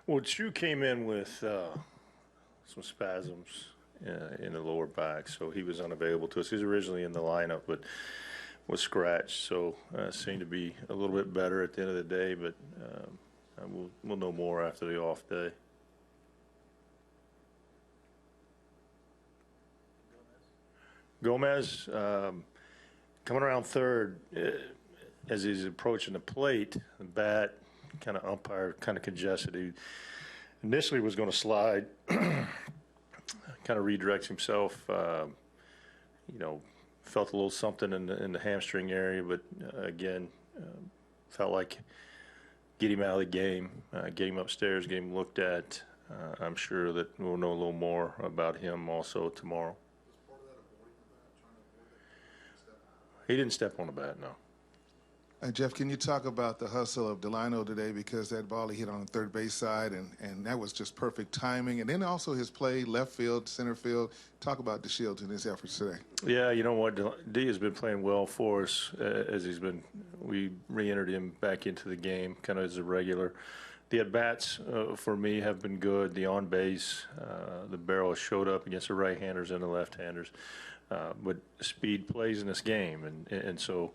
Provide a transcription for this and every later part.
Well, Chu came in with some spasms in the lower back, so he was unavailable to us. He was originally in the lineup, but was scratched, so seemed to be a little bit better at the end of the day, but we'll know more after the off day. Gomez coming around third as he's approaching the plate, the bat kind of umpire kind of congested. He initially was going to slide, kind of redirects himself. Felt a little something in the hamstring area, but again, felt like get him out of the game, get him upstairs, get him looked at. I'm sure that we'll know a little more about him also tomorrow. He didn't step on the bat, no. Jeff, can you talk about the hustle of Delino today, because that ball he hit on the third base side, and that was just perfect timing. And then also his play, left field, center field. Talk about DeShield in his efforts today. Yeah, you know what? D has been playing well for us as we re-entered him back into the game kind of as a regular. The at-bats for me have been good. The on-base, the barrel has showed up against the right-handers and the left-handers. But speed plays in this game, and so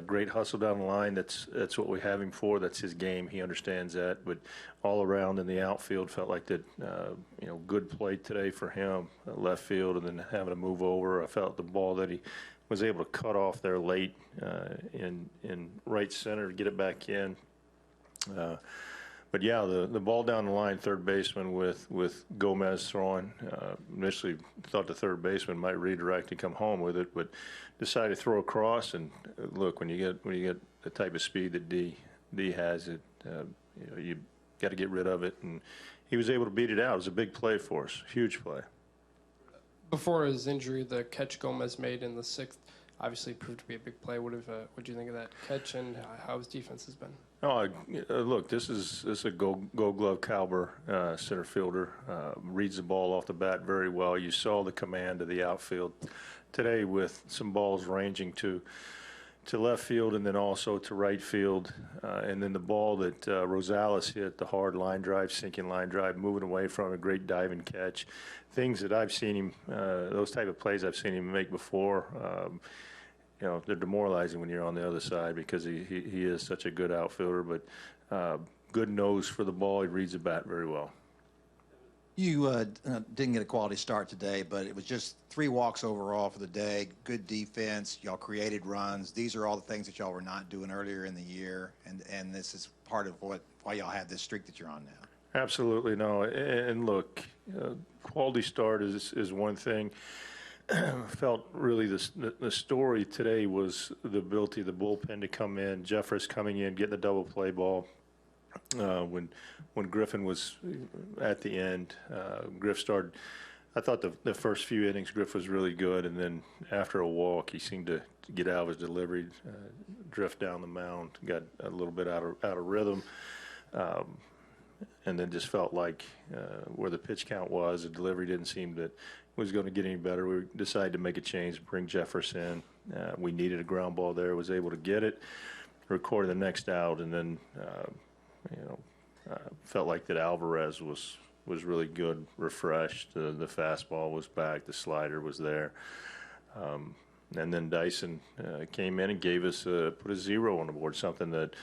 great hustle down the line. That's what we have him for. That's his game. He understands that. But all around in the outfield, felt like that. Good play today for him, left field, and then having to move over. I felt the ball that he was able to cut off there late in right center to get it back in. But yeah, the ball down the line, third baseman with Gomez throwing. Initially thought the third baseman might redirect and come home with it, but decided to throw across. And look, when you get the type of speed that D has, you got to get rid of it. And he was able to beat it out. It was a big play for us, huge play. Before his injury, the catch Gomez made in the sixth obviously proved to be a big play. What do you think of that catch, and how his defense has been? Oh, look, this is a Gold Glove caliber center fielder. Reads the ball off the bat very well. You saw the command of the outfield today with some balls ranging to left field and then also to right field. And then the ball that Rosales hit, the hard line drive, sinking line drive, moving away from a great diving catch. Things that I've seen him, those type of plays I've seen him make before. They're demoralizing when you're on the other side because he is such a good outfielder, but good nose for the ball. He reads the bat very well. You didn't get a quality start today, but it was just 3 walks overall for the day. Good defense. Y'all created runs. These are all the things that y'all were not doing earlier in the year, and this is part of why y'all have this streak that you're on now. Absolutely, no. And look, quality start is one thing. Felt really the story today was the ability of the bullpen to come in. Jeffers coming in, getting the double play ball. When Griffin was at the end, Griff started. I thought the first few innings Griff was really good, and then after a walk, he seemed to get out of his delivery, drift down the mound, got a little bit out of rhythm. And then just felt like where the pitch count was, the delivery didn't seem that was going to get any better. We decided to make a change, bring Jefferson. We needed a ground ball there, was able to get it, recorded the next out, and then felt like that Alvarez was really good, refreshed. The fastball was back, the slider was there. And then Dyson came in and gave us put a 0 on the board, something that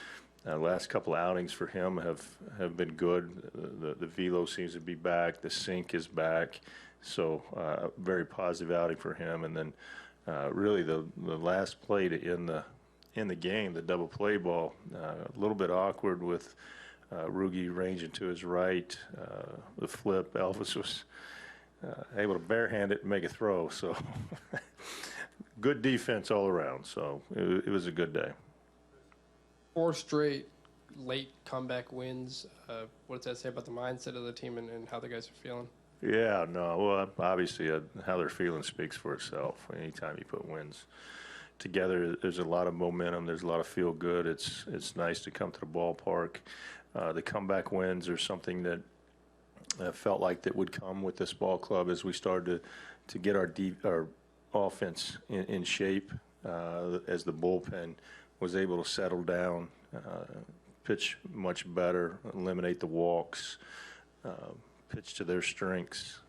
last couple of outings for him have been good. The velo seems to be back. The sink is back. So very positive outing for him. And then really the last play to end the game, the double play ball, a little bit awkward with Rugi ranging to his right. The flip, Elvis was able to barehand it and make a throw. So good defense all around. So it was a good day. 4 straight late comeback wins. What does that say about the mindset of the team and how the guys are feeling? Yeah, no, well, obviously how they're feeling speaks for itself. Anytime you put wins together, there's a lot of momentum. There's a lot of feel good. It's nice to come to the ballpark. The comeback wins are something that felt like that would come with this ball club as we started to get our offense in shape as the bullpen was able to settle down. pitch much better, eliminate the walks, pitch to their strengths.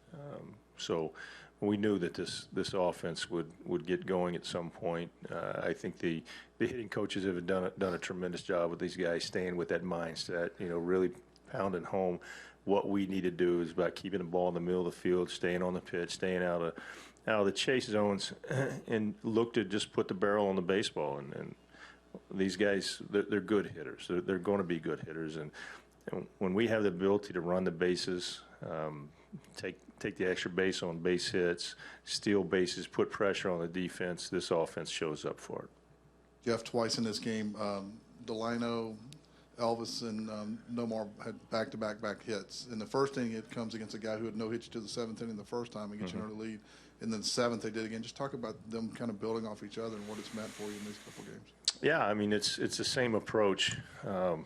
So we knew that this offense would get going at some point. I think the hitting coaches have done a tremendous job with these guys staying with that mindset, really pounding home what we need to do is about keeping the ball in the middle of the field, staying on the pitch, staying out of the chase zones, and look to just put the barrel on the baseball. And these guys, they're good hitters. They're going to be good hitters. And when we have the ability to run the bases, take the extra base on base hits, steal bases, put pressure on the defense, this offense shows up for it. Jeff, twice in this game, Delino, Elvis, and Nomar had back-to-back hits. In the first inning, it comes against a guy who had no hits to the seventh inning the first time and gets you another lead. And then seventh, they did again. Just talk about them kind of building off each other and what it's meant for you in these couple games. Yeah, I mean, it's the same approach. The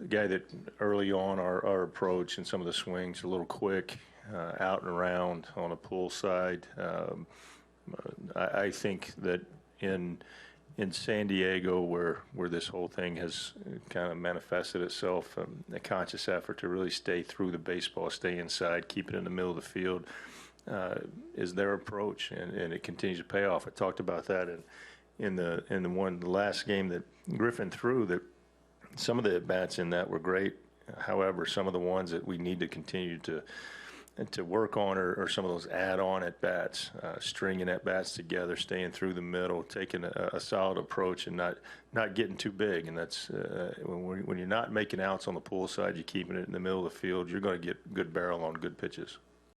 guy that early on our approach and some of the swings, a little quick, out and around on a pull side. I think that in San Diego, where this whole thing has kind of manifested itself, a conscious effort to really stay through the baseball, stay inside, keep it in the middle of the field, is their approach, and it continues to pay off. I talked about that in the last game that Griffin threw. That some of the at bats in that were great. However, some of the ones that we need to continue to work on are some of those add-on at-bats, stringing at-bats together, staying through the middle, taking a solid approach and not getting too big. And that's when you're not making outs on the pull side, you're keeping it in the middle of the field, you're going to get good barrel on good pitches.